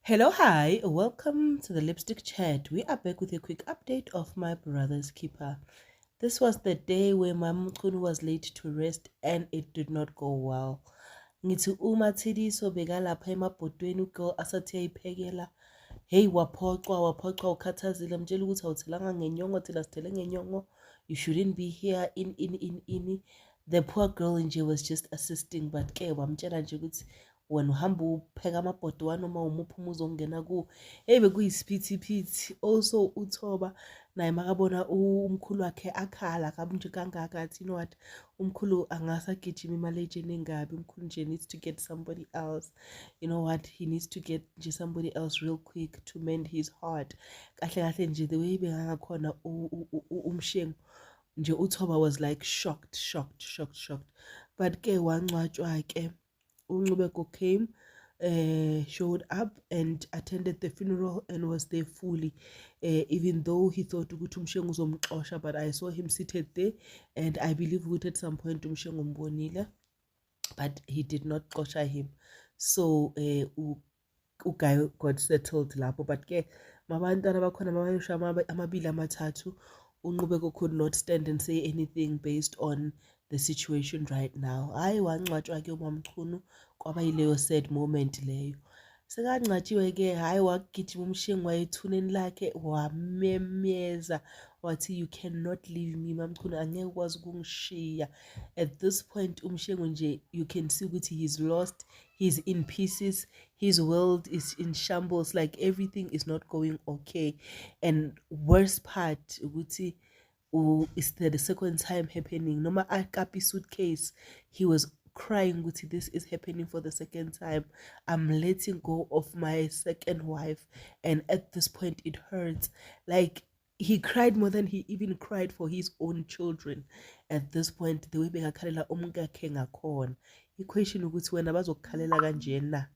Hello, hi, welcome to the Lipstick Chat. We are back with a quick update of my brother's keeper. This was the day where my mchunu was laid to rest and it did not go well. Ngithi uma Thidiso bekalapha emabhodweni ugirl asathi yayiphekela. Hey, waphoxwa ukhathazile mtshela ukuthi awuthelanga ngenyongo thina sithele ngenyongo. You shouldn't be here in. The poor girl nje was just assisting, but ke wamtshela nje ukuthi wena uhamba upheka amabhodwana noma umuphi umuzi ongena kuwo. Hey, bekuyisiphithiphithi. Also uThoba naye makabona umkhulu wakhe akhala kabunje kangaka athi you know what, umkhulu angasagijima imali ejeni engabi, umkhulu nje needs to get somebody else. You know what, he needs to get nje somebody else real quick to mend his heart. Kahle kahle nje the way bengakhona umshengu nje uThoba was like shocked. But ke wangcwatshwa ke uNcubeko came, showed up and attended the funeral and was there fully, even though he thought ukuthi umshengu uzomxosha, but I saw him seated there and I believe ukuthi at some point umshengu umbonile, but he did not xosha him. So uGuy got settled lapho, but ke mabantwana bakhona mabayosha amabili amathathu. uNqubeko could not stand and say anything based on the situation right now. Hayi wangcwatshwa ke uMamchunu, kwaba yileyo sad moment leyo. Sekangcwatshiwe ke hayi wagijima umshengu wayethuneni lakhe wamemeza wathi you cannot leave me Mamchunu, angeke ukwazi ukungishiya. At this point umshengu nje you can see ukuthi he's lost, he's in pieces, his world is in shambles, like everything is not going okay. And worst part ukuthi is the second time happening. Noma akapi suitcase, he was crying ukuthi this is happening for the second time. I'm letting go of my second wife and at this point it hurts. Like he cried more than he even cried for his own children. At this point the way bekakhalela umkakhe ngakhona, iquestion ukuthi wena bazokukhalela kanjena